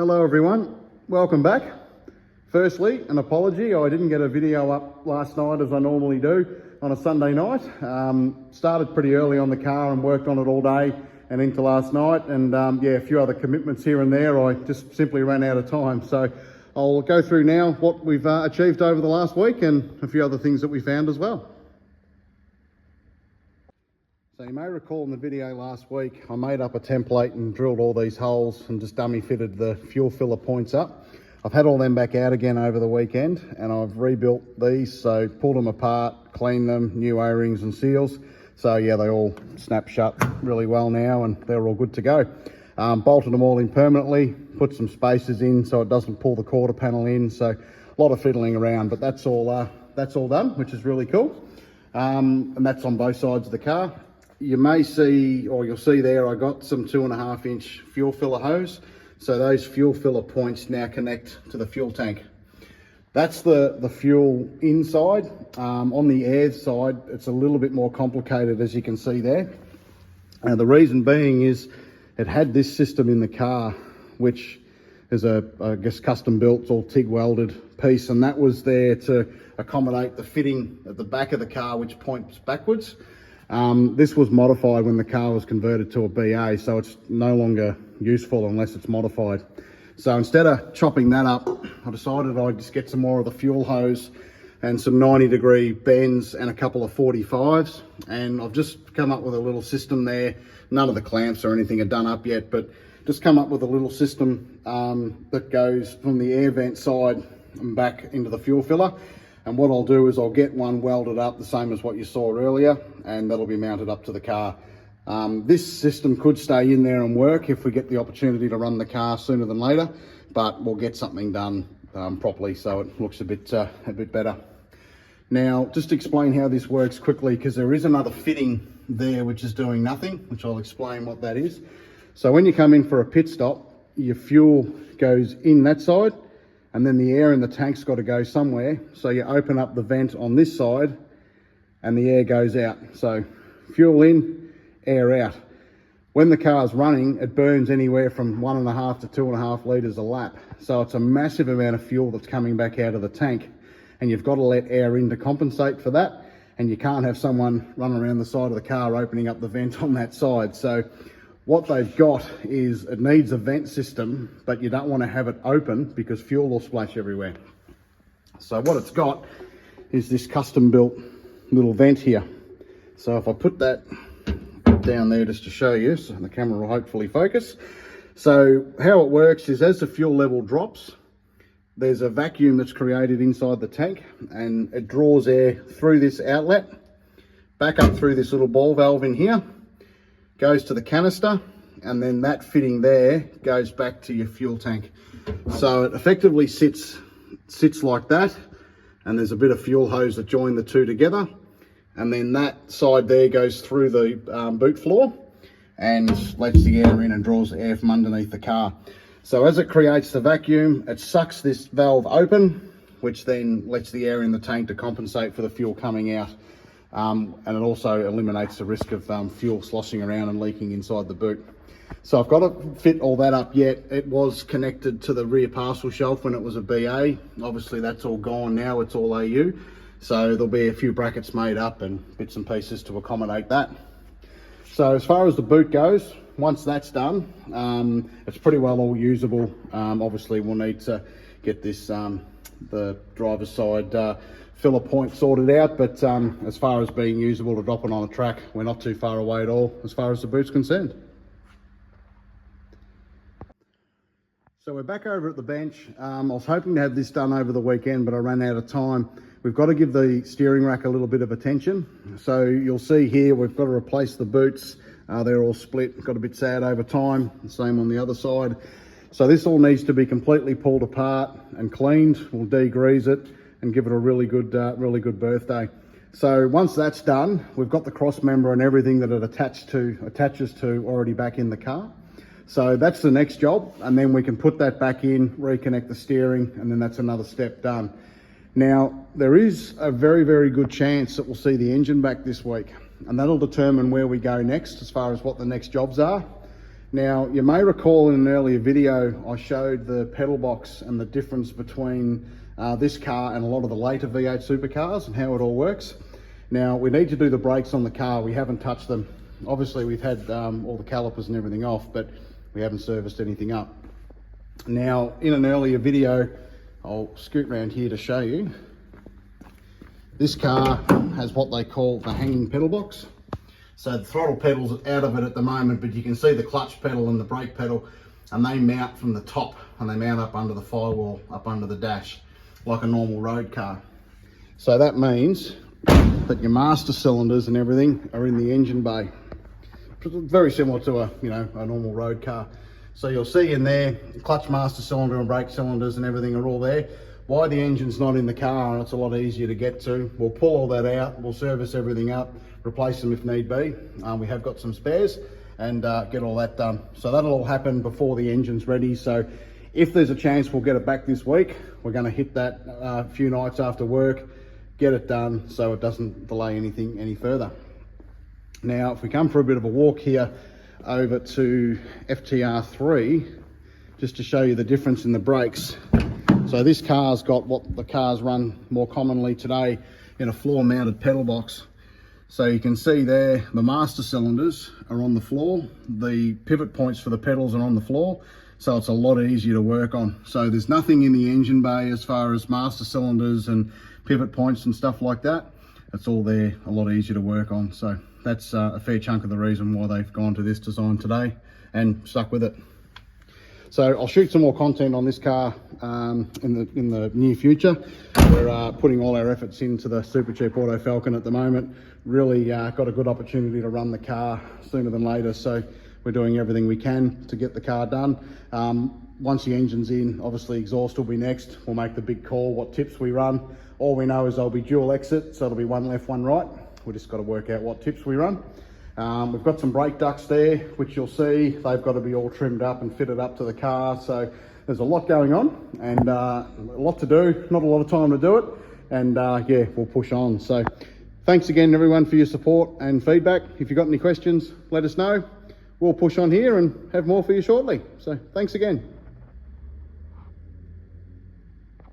Hello everyone, welcome back. Firstly, an apology, I didn't get a video up last night as I normally do on a Sunday night. Started pretty early on the car and worked on it all day and into last night, and a few other commitments here and there. I just simply ran out of time. So I'll go through now what we've achieved over the last week and a few other things that we found as well. So you may recall in the video last week, I made up a template and drilled all these holes and just dummy fitted the fuel filler points up. I've had all them back out again over the weekend and I've rebuilt these, so pulled them apart, cleaned them, new O-rings and seals. So yeah, they all snap shut really well now and they're all good to go. Bolted them all in permanently, put some spacers in so it doesn't pull the quarter panel in. So a lot of fiddling around, but that's all done, which is really cool. And that's on both sides of the car. You may see, or you'll see there, I got some 2.5 inch fuel filler hose. So those fuel filler points now connect to the fuel tank. That's the fuel inside. On the air side, it's a little bit more complicated, as you can see there. And the reason being is it had this system in the car, which is I guess custom built, all TIG welded piece. And that was there to accommodate the fitting at the back of the car, which points backwards. This was modified when the car was converted to a BA, so it's no longer useful unless it's modified. So instead of chopping that up, I decided I'd just get some more of the fuel hose and some 90-degree bends and a couple of 45s. And I've just come up with a little system there. None of the clamps or anything are done up yet, but just come up with a little system that goes from the air vent side and back into the fuel filler. And what I'll do is I'll get one welded up the same as what you saw earlier, and that'll be mounted up to the car. This system could stay in there and work if we get the opportunity to run the car sooner than later, but we'll get something done properly so it looks a bit better. Now, just to explain how this works quickly, because there is another fitting there which is doing nothing, which I'll explain what that is. So when you come in for a pit stop, your fuel goes in that side, and then the air in the tank's got to go somewhere. So you open up the vent on this side and the air goes out. So fuel in, air out. When the car's running, it burns anywhere from 1.5 to 2.5 litres a lap. So it's a massive amount of fuel that's coming back out of the tank, and you've got to let air in to compensate for that. And you can't have someone running around the side of the car opening up the vent on that side. So what they've got is it needs a vent system, but you don't want to have it open because fuel will splash everywhere. So what it's got is this custom built little vent here. So if I put that down there just to show you, so the camera will hopefully focus. So how it works is as the fuel level drops, there's a vacuum that's created inside the tank, and it draws air through this outlet, back up through this little ball valve in here, goes to the canister, and then that fitting there goes back to your fuel tank. So it effectively sits like that, and there's a bit of fuel hose that join the two together, and then that side there goes through the boot floor and lets the air in and draws air from underneath the car. So as it creates the vacuum, it sucks this valve open, which then lets the air in the tank to compensate for the fuel coming out. And it also eliminates the risk of fuel sloshing around and leaking inside the boot. So I've got to fit all that up yet. It was connected to the rear parcel shelf when it was a BA. Obviously that's all gone now, it's all AU. So there'll be a few brackets made up and bits and pieces to accommodate that. So as far as the boot goes, once that's done, it's pretty well all usable. Obviously we'll need to get this, the driver's side filler point sorted out, but as far as being usable to drop it on a track, we're not too far away at all as far as the boot's concerned. So we're back over at the bench. I was hoping to have this done over the weekend, but I ran out of time. We've got to give the steering rack a little bit of attention. So you'll see here, we've got to replace the boots. They're all split, got a bit sad over time, the same on the other side. So this all needs to be completely pulled apart and cleaned. We'll degrease it and give it a really good birthday. So once that's done, we've got the cross member and everything that it attaches to already back in the car. So that's the next job, and then we can put that back in, reconnect the steering, and then that's another step done. Now, there is a very, very good chance that we'll see the engine back this week, and that'll determine where we go next as far as what the next jobs are. Now, you may recall in an earlier video, I showed the pedal box and the difference between this car and a lot of the later V8 supercars and how it all works. Now, we need to do the brakes on the car. We haven't touched them. Obviously, we've had all the calipers and everything off, but we haven't serviced anything up. Now, in an earlier video, I'll scoot around here to show you. This car has what they call the hanging pedal box. So the throttle pedal's out of it at the moment, but you can see the clutch pedal and the brake pedal, and they mount from the top and they mount up under the firewall, up under the dash, like a normal road car. So that means that your master cylinders and everything are in the engine bay. Very similar to a normal road car. So you'll see in there, clutch master cylinder and brake cylinders and everything are all there. Why the engine's not in the car, it's a lot easier to get to. We'll pull all that out, we'll service everything up, replace them if need be. We have got some spares and get all that done. So that'll all happen before the engine's ready. So if there's a chance we'll get it back this week, we're going to hit that a few nights after work, get it done so it doesn't delay anything any further. Now, if we come for a bit of a walk here over to FTR3, just to show you the difference in the brakes. So this car's got what the cars run more commonly today in a floor mounted pedal box. So you can see there, the master cylinders are on the floor. The pivot points for the pedals are on the floor. So it's a lot easier to work on. So there's nothing in the engine bay as far as master cylinders and pivot points and stuff like that. It's all there, a lot easier to work on. So that's a fair chunk of the reason why they've gone to this design today and stuck with it. So I'll shoot some more content on this car in the near future. We're putting all our efforts into the Super Cheap Auto Falcon at the moment. Really got a good opportunity to run the car sooner than later. So we're doing everything we can to get the car done. Once the engine's in, obviously exhaust will be next. We'll make the big call, what tips we run. All we know is they'll be dual exit, so it'll be one left, one right. We just got to work out what tips we run. We've got some brake ducts there, which you'll see. They've got to be all trimmed up and fitted up to the car. So there's a lot going on and a lot to do, not a lot of time to do it. And yeah, we'll push on. So thanks again, everyone, for your support and feedback. If you've got any questions, let us know. We'll push on here and have more for you shortly. So thanks again.